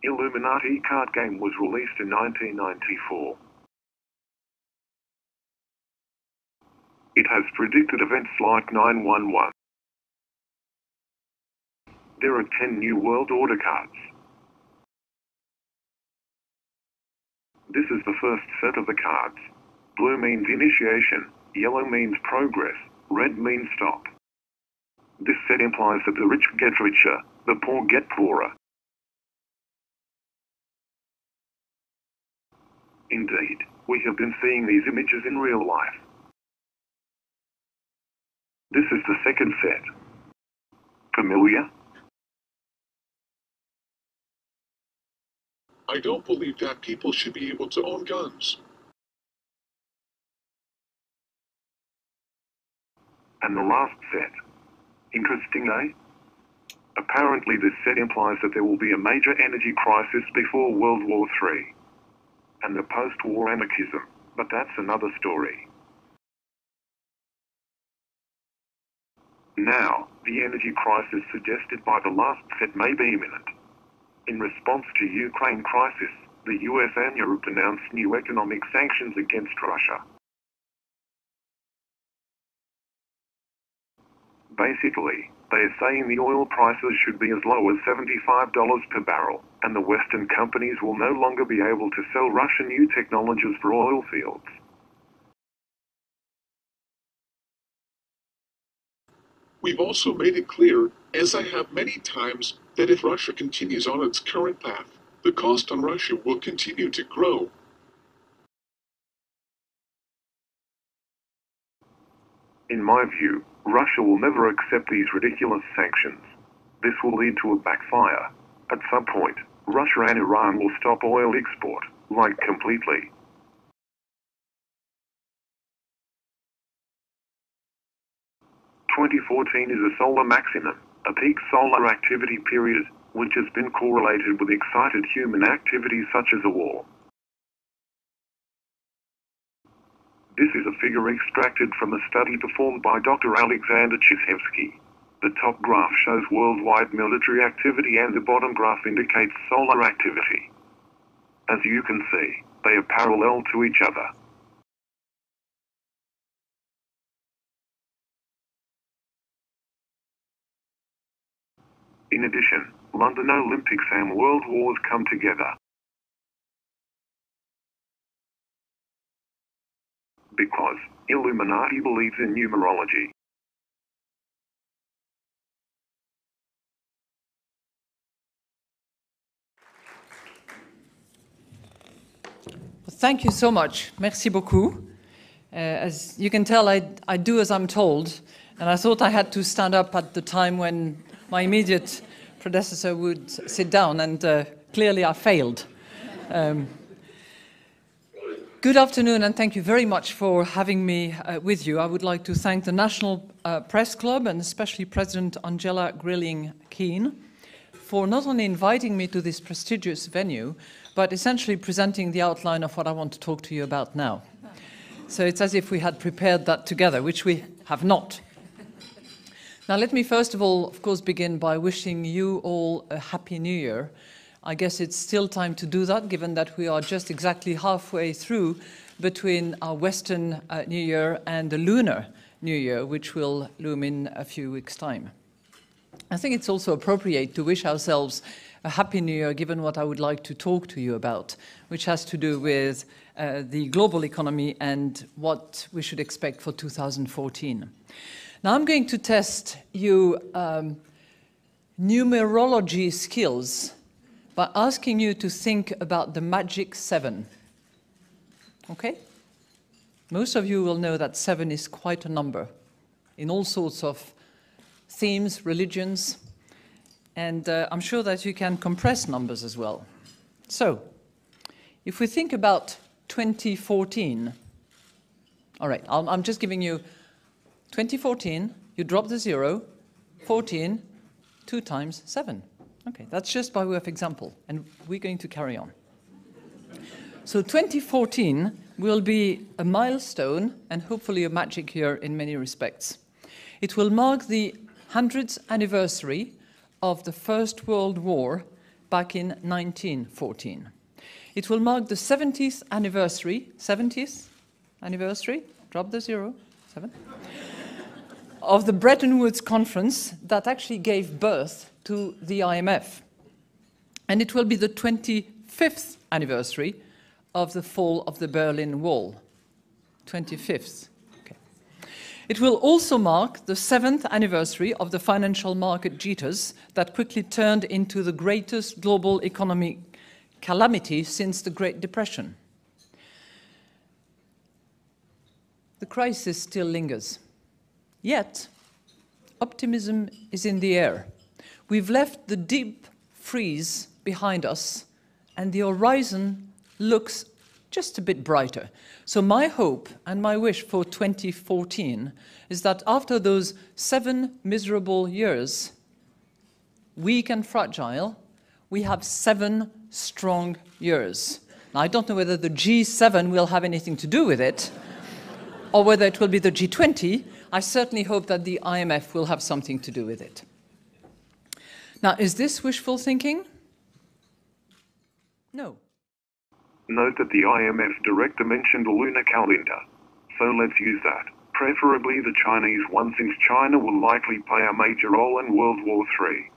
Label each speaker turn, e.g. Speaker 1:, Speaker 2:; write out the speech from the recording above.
Speaker 1: Illuminati card game was released in 1994. It has predicted events like 9/11. There are 10 New World Order cards. This is the first set of the cards. Blue means initiation, yellow means progress, red means stop. This set implies that the rich get richer, the poor get poorer. Indeed, we have been seeing these images in real life. This is the second set. Familiar?
Speaker 2: I don't believe that people should be able to own guns.
Speaker 1: And the last set. Interesting, eh? Apparently this set implies that there will be a major energy crisis before World War III. And the post-war anarchism, but that's another story. Now, the energy crisis suggested by the last set may be imminent. In response to Ukraine crisis, the US and Europe announced new economic sanctions against Russia. Basically, they are saying the oil prices should be as low as $75 per barrel, and the Western companies will no longer be able to sell Russian new technologies for oil fields.
Speaker 2: We've also made it clear, as I have many times, that if Russia continues on its current path, the cost on Russia will continue to grow.
Speaker 1: In my view, Russia will never accept these ridiculous sanctions. This will lead to a backfire. At some point, Russia and Iran will stop oil export, like completely. "2014 is a solar maximum, a peak solar activity period, which has been correlated with excited human activities such as a war." This is a figure extracted from a study performed by Dr. Alexander Chizhevsky. The top graph shows worldwide military activity and the bottom graph indicates solar activity. As you can see, they are parallel to each other. In addition, London Olympics and World Wars come together. Because Illuminati believes in numerology.
Speaker 3: Thank you so much. Merci beaucoup. As you can tell, I do as I'm told, and I thought I had to stand up at the time when my immediate predecessor would sit down, and clearly I failed. Good afternoon, and thank you very much for having me with you. I would like to thank the National Press Club, and especially President Angela Grilling-Keane, for not only inviting me to this prestigious venue, but essentially presenting the outline of what I want to talk to you about now. So it's as if we had prepared that together, which we have not. Now let me first of all, of course, begin by wishing you all a Happy New Year. I guess it's still time to do that, given that we are just exactly halfway through between our Western New Year and the Lunar New Year, which will loom in a few weeks' time. I think it's also appropriate to wish ourselves a Happy New Year, given what I would like to talk to you about, which has to do with the global economy and what we should expect for 2014. Now I'm going to test you numerology skills by asking you to think about the magic 7. Okay? Most of you will know that 7 is quite a number in all sorts of themes, religions, and I'm sure that you can compress numbers as well. So, if we think about 2014, all right, I'm just giving you 2014, you drop the 0, 14, 2 times 7. Okay, that's just by way of example, and we're going to carry on. So 2014 will be a milestone and hopefully a magic year in many respects. It will mark the 100th anniversary of the First World War back in 1914. It will mark the 70th anniversary, drop the zero, 7, of the Bretton Woods Conference that actually gave birth to the IMF. And it will be the 25th anniversary of the fall of the Berlin Wall. 25th. Okay. It will also mark the 7th anniversary of the financial market jitters that quickly turned into the greatest global economic calamity since the Great Depression. The crisis still lingers. Yet, optimism is in the air. We've left the deep freeze behind us, and the horizon looks just a bit brighter. So my hope and my wish for 2014 is that after those 7 miserable years, weak and fragile, we have 7 strong years. Now, I don't know whether the G7 will have anything to do with it, or whether it will be the G20. I certainly hope that the IMF will have something to do with it. Now, is this wishful thinking? No.
Speaker 1: Note that the IMF director mentioned a lunar calendar, so let's use that. Preferably the Chinese one, since China will likely play a major role in World War III.